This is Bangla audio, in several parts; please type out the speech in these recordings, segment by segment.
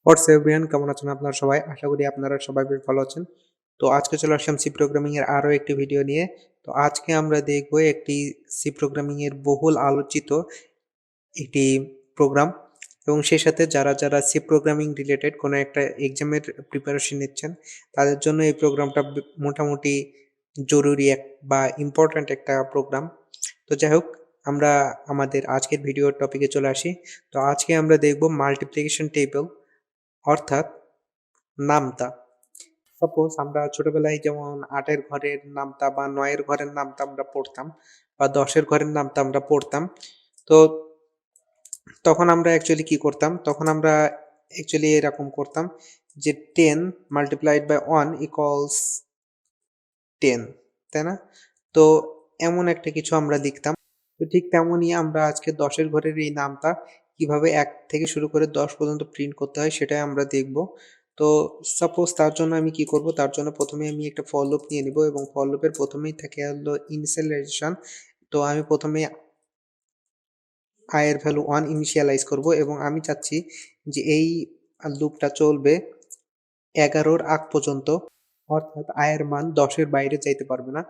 হোয়াটস এভরিওয়ান, কেমন আছেন আপনারা সবাই? আশা করি আপনারা সবাই বেশ ভালো আছেন। তো আজকে চলে আসলাম সি প্রোগ্রামিং এর আরো একটি ভিডিও নিয়ে। তো আজকে আমরা দেখব একটি সি প্রোগ্রামিং এর বহুল আলোচিত একটি প্রোগ্রাম এবং সেই সাথে যারা সি প্রোগ্রামিং রিলেটেড কোনো একটা এক্সামের প্রিপারেশন নিচ্ছেন তাদের জন্য এই প্রোগ্রামটা মোটামুটি জরুরি বা ইম্পর্ট্যান্ট একটা প্রোগ্রাম। তো যাই হোক, আমরা আমাদের আজকের ভিডিওর টপিকে চলে আসি। তো আজকে আমরা দেখব মাল্টিপ্লিকেশন টেবল, অর্থাৎ নামতা। সাপোজ আমরা ছোটবেলায় যেমন ৮ এর ঘরের নামতা বা ৯ এর ঘরের নামতা আমরা পড়তাম বা ১০ এর ঘরের নামতা আমরা পড়তাম। তো তখন আমরা অ্যাকচুয়ালি কি করতাম? তখন আমরা অ্যাকচুয়ালি এরকম করতাম যে 10 মাল্টিপ্লাইড বাই 1 ইকুয়ালস 10, তাই না? তো এমন একটা কিছু আমরা লিখতাম। তো ঠিক তেমনই আমরা আজকে ১০ এর ঘরের এই নামতা কিভাবে ১ থেকে শুরু করে ১০ পর্যন্ত প্রিন্ট করতে হয় সেটাই আমরা দেখব। তো সাপোজ তার জন্য আমি কি করব? তার জন্য ১ম এ আমি একটা ফর লুপ নিয়ে নিব এবং ফর লুপের ১ম এই থাকে হলো ইনিশিয়ালাইজেশন। তো আমি ১ম এ i এর ভ্যালু 1 ইনিশিয়ালাইজ করব এবং আমি চাচ্ছি যে এই লুপটা চলবে ১১ র আগ পর্যন্ত, অর্থাৎ i এর মান ১০ এর বাইরে যাইতে পারবে না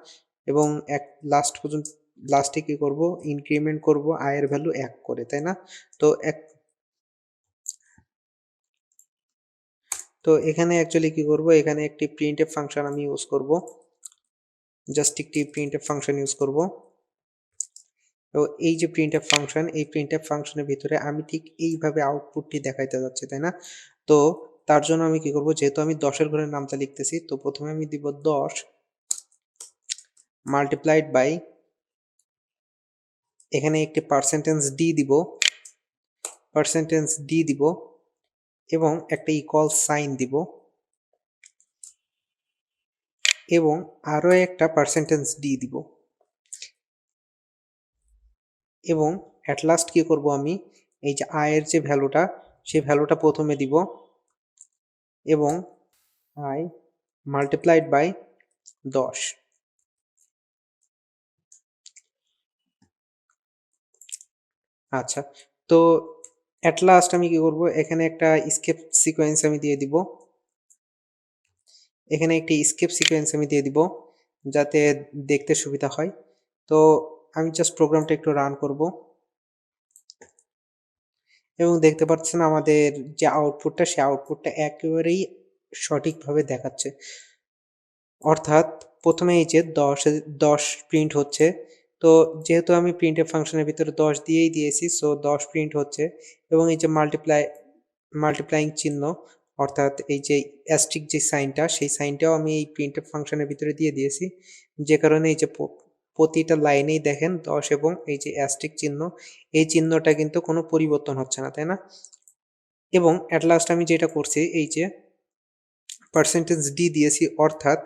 এবং লাস্টে কি করব? ইনক্রিমেন্ট করব i এর ভ্যালু ১ করে, তাই না? তো এখানে অ্যাকচুয়ালি কি করব? এখানে একটি প্রিন্টএফ ফাংশন আমি ইউজ করব। জাস্ট একটি প্রিন্টএফ ফাংশন ইউজ করব। তো এই যে প্রিন্টএফ ফাংশন, এই প্রিন্টএফ ফাংশনের ভিতরে আমি ঠিক এইভাবে আউটপুটটি দেখাইতে যাচ্ছি, তাই না? তো তার জন্য আমি কি করব? যেহেতু আমি ১০ এর ঘরের নামটা লিখতেছি, তো প্রথমে আমি দিব ১০ মাল্টিপ্লাইড বাই, এখানে একটি পার্সেন্টেজ ডি দিব এবং একটা ইকুয়াল সাইন দিব এবং আরো একটা পার্সেন্টেজ ডি দিব এবং অ্যাট লাস্ট কি করব? আমি এই যে আই এর যে ভ্যালুটা, সেই ভ্যালুটা প্রথমে দিব এবং আই মাল্টিপ্লাইড বাই ১০। আচ্ছা, তো অ্যাট লাস্ট আমি কি করব? এখানে একটা স্কেপ সিকোয়েন্স আমি দিয়ে দিব। এখানে একটি স্কেপ সিকোয়েন্স আমি দিয়ে দিব যাতে দেখতে সুবিধা হয়। তো আমি জাস্ট প্রোগ্রামটা একটু রান করব এবং দেখতে পাচ্ছেন আমাদের যে আউটপুটটা, সেই আউটপুটটা একেবারেই সঠিকভাবে দেখাচ্ছে। অর্থাৎ প্রথমে এই যে ১০ প্রিন্ট হচ্ছে। তো যেহেতু আমি প্রিন্টএফ ফাংশনের ভিতরে ১০ দিয়েই দিয়েছি, সো ১০ প্রিন্ট হচ্ছে এবং এই যে মাল্টিপ্লাইং চিহ্ন, অর্থাৎ এই যে অ্যাস্টেরিস্ক যে সাইনটা, সেই সাইনটাও আমি এই প্রিন্টএফ ফাংশনের ভিতরে দিয়ে দিয়েছি। যে কারণে এই যে প্রতিটা লাইনেই দেখেন ১০ এবং এই যে অ্যাস্টেরিস্ক চিহ্ন, এই চিহ্নটা কিন্তু কোনো পরিবর্তন হচ্ছে না, তাই না? এবং এট লাস্ট আমি যেটা করছি, এই যে পার্সেন্টেজ ডি দিয়েছি, অর্থাৎ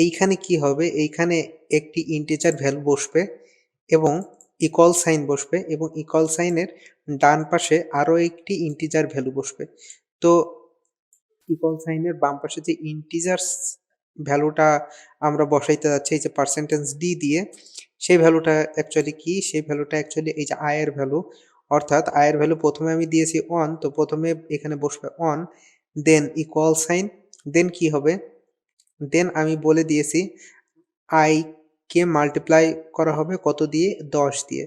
এইখানে কি হবে? এইখানে একটি ইন্টিজার ভ্যালু বসবে এবং ইকুয়াল সাইন বসবে এবং ইকুয়াল সাইনের ডান পাশে আরও একটি ইন্টিজার ভ্যালু বসবে। তো ইকুয়াল সাইনের বাম পাশে যে ইন্টিজারস ভ্যালুটা আমরা বসাইতে যাচ্ছি এই যে পার্সেন্টেজ ডি দিয়ে, সেই ভ্যালুটা অ্যাকচুয়ালি কি? সেই ভ্যালুটা অ্যাকচুয়ালি এই যে আয়ের ভ্যালু, অর্থাৎ আয়ের ভ্যালু প্রথমে আমি দিয়েছি 1, তো প্রথমে এখানে বসবে 1, দেন ইকুয়াল সাইন, দেন কি হবে? দেন আমি বলে দিয়েছি আই কে মাল্টিপ্লাই করা হবে কত দিয়ে? ১০ দিয়ে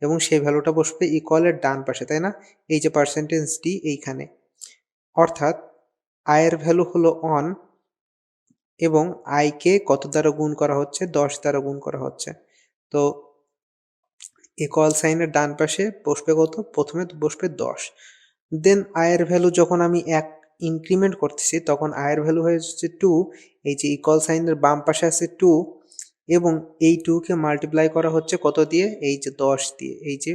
এবং সেই ভ্যালুটা বসবে ইকুয়ালের ডান পাশে, তাই না? এই যে পার্সেন্টেজ ডি এইখানে, অর্থাৎ আয়ের ভ্যালু হলো 1 এবং i কে কত দ্বারা গুণ করা হচ্ছে? ১০ দ্বারা গুণ করা হচ্ছে। তো ইকুয়াল সাইনের ডান পাশে বসবে কত? প্রথমে বসবে ১০। দেন i এর ভ্যালু যখন আমি ১ ইনক্রিমেন্ট করতেছি তখন i এর ভ্যালু হয়ে যাচ্ছে 2, এই যে ইকুয়াল সাইনের বাম পাশে আছে 2 এবং এই 2 কে মাল্টিপ্লাই করা হচ্ছে কত দিয়ে? এই যে ১০ দিয়ে। এই যে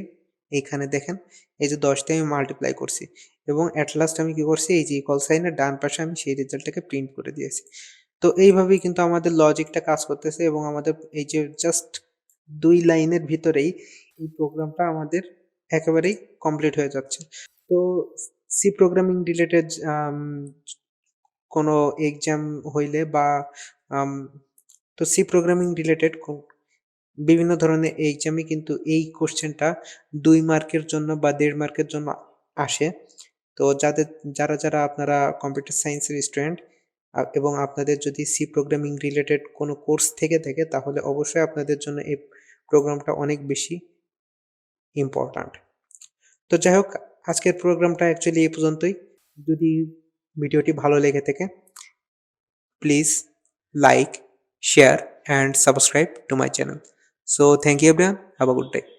এইখানে দেখেন, এই যে ১০ দিয়ে আমি মাল্টিপ্লাই করছি এবং এট লাস্ট আমি কি করছি? এই যে ইকুয়াল সাইনের ডান পাশে আমি সেই রেজাল্টটাকে প্রিন্ট করে দিয়েছি। তো এইভাবেই কিন্তু আমাদের লজিকটা কাজ করতেছে এবং আমাদের এই যে জাস্ট ২ লাইনের ভিতরেই এই প্রোগ্রামটা আমাদের একেবারেই কমপ্লিট হয়ে যাচ্ছে। তো সি প্রোগ্রামিং রিলেটেড কোনো এক্সাম হইলে বা আম তো সি প্রোগ্রামিং রিলেটেড বিভিন্ন ধরনের এক্সামে কিন্তু এই কোশ্চেনটা ২ মার্কের জন্য বা ১.৫ মার্কের জন্য আসে। তো যারা আপনারা কম্পিউটার সায়েন্সের স্টুডেন্ট এবং আপনাদের যদি সি প্রোগ্রামিং রিলেটেড কোনো কোর্স থেকে থাকে তাহলে অবশ্যই আপনাদের জন্য এই প্রোগ্রামটা অনেক বেশি ইম্পর্ট্যান্ট। তো যাই হোক, আজকের প্রোগ্রামটা অ্যাকচুয়ালি এই পর্যন্তই। যদি ভিডিওটি ভালো লেগে থাকে, please like, share and subscribe to my channel. So thank you everyone. Have a good day.